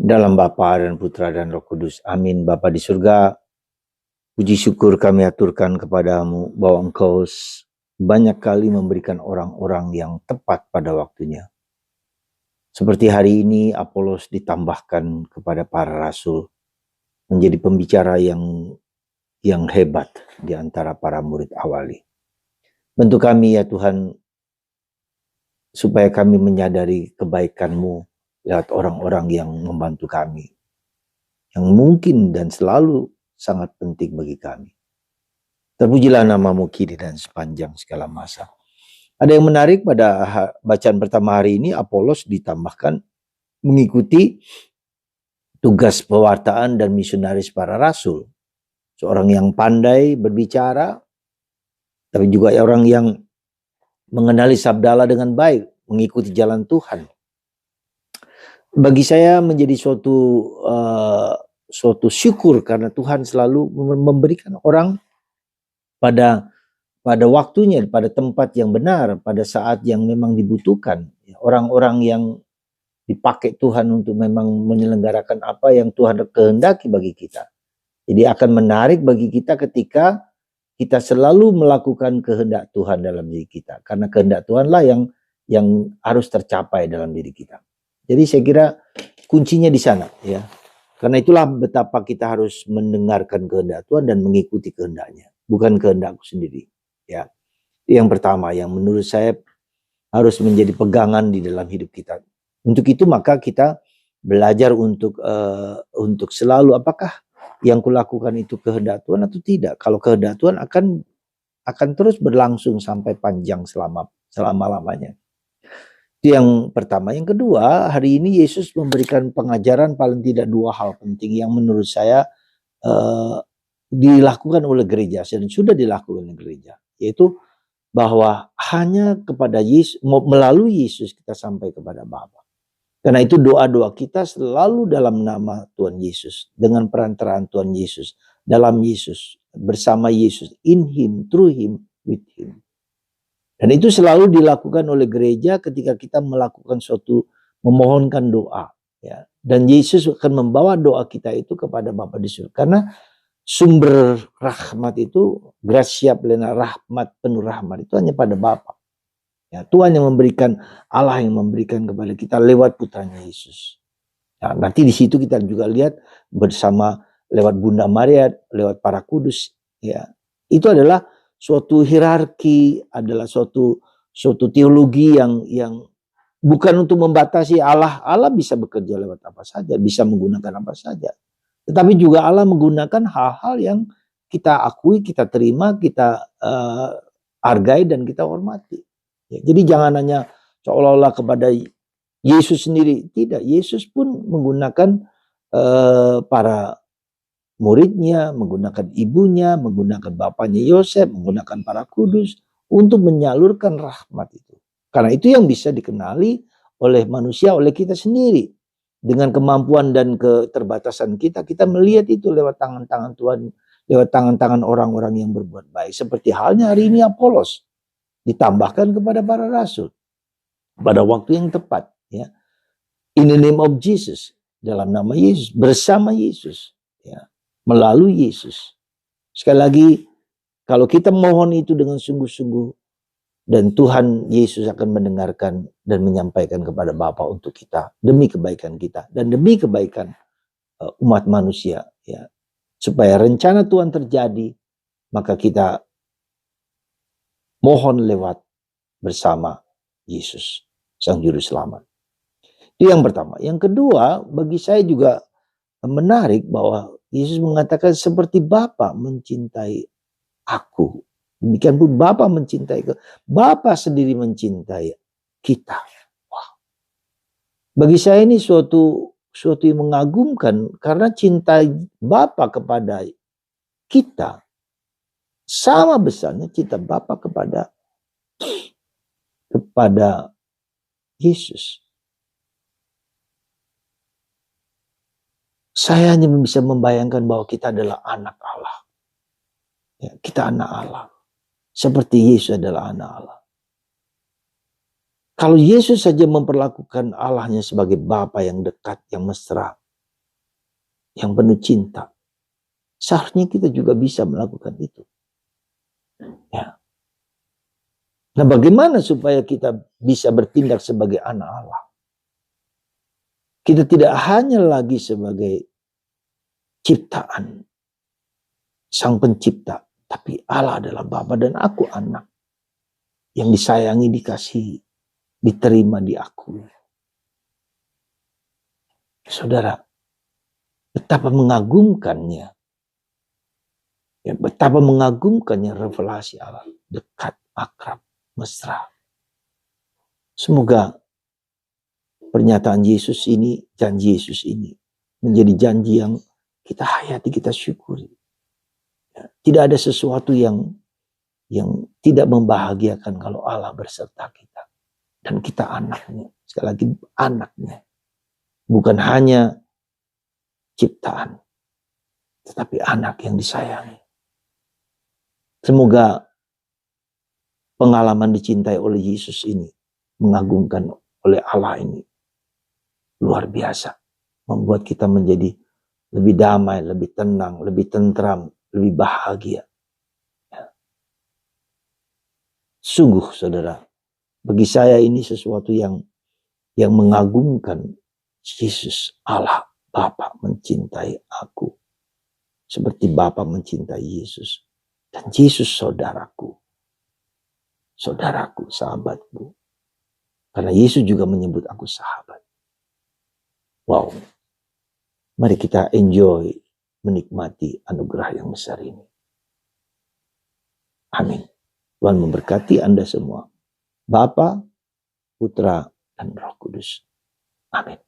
Dalam Bapa dan Putra dan Roh Kudus. Amin. Bapa di surga, puji syukur kami aturkan kepadamu bahwa Engkau banyak kali memberikan orang-orang yang tepat pada waktunya. Seperti hari ini Apolos ditambahkan kepada para rasul menjadi pembicara yang hebat di antara para murid awali. Bantu kami ya Tuhan, supaya kami menyadari kebaikan-Mu lewat orang-orang yang membantu kami, yang mungkin dan selalu sangat penting bagi kami. Terpujilah nama-Mu kini dan sepanjang segala masa. Ada yang menarik pada bacaan pertama hari ini, Apolos ditambahkan mengikuti tugas pewartaan dan misionaris para rasul. Seorang yang pandai berbicara, tapi juga orang yang mengenali sabda Allah dengan baik, mengikuti jalan Tuhan. Bagi saya menjadi suatu syukur karena Tuhan selalu memberikan orang pada waktunya, pada tempat yang benar, pada saat yang memang dibutuhkan. Orang-orang yang dipakai Tuhan untuk memang menyelenggarakan apa yang Tuhan kehendaki bagi kita. Jadi akan menarik bagi kita ketika kita selalu melakukan kehendak Tuhan dalam diri kita. Karena kehendak Tuhanlah yang harus tercapai dalam diri kita. Jadi saya kira kuncinya di sana, ya. Karena itulah betapa kita harus mendengarkan kehendak Tuhan dan mengikuti kehendaknya, bukan kehendakku sendiri, ya. Yang pertama yang menurut saya harus menjadi pegangan di dalam hidup kita. Untuk itu maka kita belajar untuk selalu apakah yang kulakukan itu kehendak Tuhan atau tidak. Kalau kehendak Tuhan akan terus berlangsung sampai panjang selama-lamanya. Itu yang pertama. Yang kedua, hari ini Yesus memberikan pengajaran paling tidak dua hal penting yang menurut saya dilakukan oleh gereja dan sudah dilakukan oleh gereja, yaitu bahwa hanya kepada Yesus, melalui Yesus kita sampai kepada Bapa. Karena itu doa-doa kita selalu dalam nama Tuhan Yesus, dengan perantaraan Tuhan Yesus, dalam Yesus, bersama Yesus, in Him, through Him, with Him. Dan itu selalu dilakukan oleh gereja ketika kita melakukan suatu memohonkan doa, ya. Dan Yesus akan membawa doa kita itu kepada Bapa di surga. Karena sumber rahmat itu, gratia plena, rahmat, penuh rahmat itu hanya pada Bapa. Ya, Tuhan yang memberikan, Allah yang memberikan kepada kita lewat putranya Yesus. Nah, nanti di situ kita juga lihat bersama lewat Bunda Maria, lewat para kudus, ya. Itu adalah suatu hierarki, adalah suatu teologi yang bukan untuk membatasi Allah. Allah bisa bekerja lewat apa saja, bisa menggunakan apa saja. Tetapi juga Allah menggunakan hal-hal yang kita akui, kita terima, kita hargai dan kita hormati. Ya, jadi jangan hanya seolah-olah kepada Yesus sendiri. Tidak, Yesus pun menggunakan para muridnya, menggunakan ibunya, menggunakan bapaknya Yosef, menggunakan para kudus untuk menyalurkan rahmat itu. Karena itu yang bisa dikenali oleh manusia, oleh kita sendiri. Dengan kemampuan dan keterbatasan kita melihat itu lewat tangan-tangan Tuhan, lewat tangan-tangan orang-orang yang berbuat baik. Seperti halnya hari ini Apolos ditambahkan kepada para rasul pada waktu yang tepat, ya. In the name of Jesus, dalam nama Yesus, bersama Yesus, ya, melalui Yesus. Sekali lagi, kalau kita mohon itu dengan sungguh-sungguh, dan Tuhan Yesus akan mendengarkan dan menyampaikan kepada Bapa untuk kita, demi kebaikan kita dan demi kebaikan umat manusia, ya. Supaya rencana Tuhan terjadi, maka kita mohon lewat bersama Yesus, Sang Juru Selamat. Itu yang pertama. Yang kedua, bagi saya juga menarik bahwa Yesus mengatakan seperti Bapa mencintai aku, demikian pun Bapa mencintai aku. Bapa sendiri mencintai kita. Wow. Bagi saya ini suatu yang mengagumkan, karena cinta Bapa kepada kita sama besarnya cinta Bapa kepada Yesus. Saya hanya bisa membayangkan bahwa kita adalah anak Allah. Ya, kita anak Allah. Seperti Yesus adalah anak Allah. Kalau Yesus saja memperlakukan Allahnya sebagai Bapa yang dekat, yang mesra, yang penuh cinta. Seharusnya kita juga bisa melakukan itu. Ya. Nah, bagaimana supaya kita bisa bertindak sebagai anak Allah? Kita tidak hanya lagi sebagai ciptaan Sang Pencipta, tapi Allah adalah Bapa dan aku anak yang disayangi, dikasihi, diterima, diakui. Saudara, betapa mengagumkannya. Ya, betapa mengagumkannya revelasi Allah. Dekat, akrab, mesra. Semoga pernyataan Yesus ini, janji Yesus ini, menjadi janji yang kita hayati, kita syukuri. Ya, tidak ada sesuatu yang tidak membahagiakan kalau Allah berserta kita. Dan kita anaknya. Sekali lagi anaknya. Bukan hanya ciptaan, tetapi anak yang disayangi. Semoga pengalaman dicintai oleh Yesus ini, mengagumkan oleh Allah ini, luar biasa. Membuat kita menjadi lebih damai, lebih tenang, lebih tentram, lebih bahagia. Ya. Sungguh saudara, bagi saya ini sesuatu yang mengagumkan. Yesus, Allah, Bapa mencintai aku. Seperti Bapa mencintai Yesus. Dan Yesus saudaraku. Saudaraku, sahabatku. Karena Yesus juga menyebut aku sahabat. Wow. Mari kita enjoy, menikmati anugerah yang besar ini. Amin. Tuhan memberkati Anda semua. Bapa, Putra, dan Roh Kudus. Amin.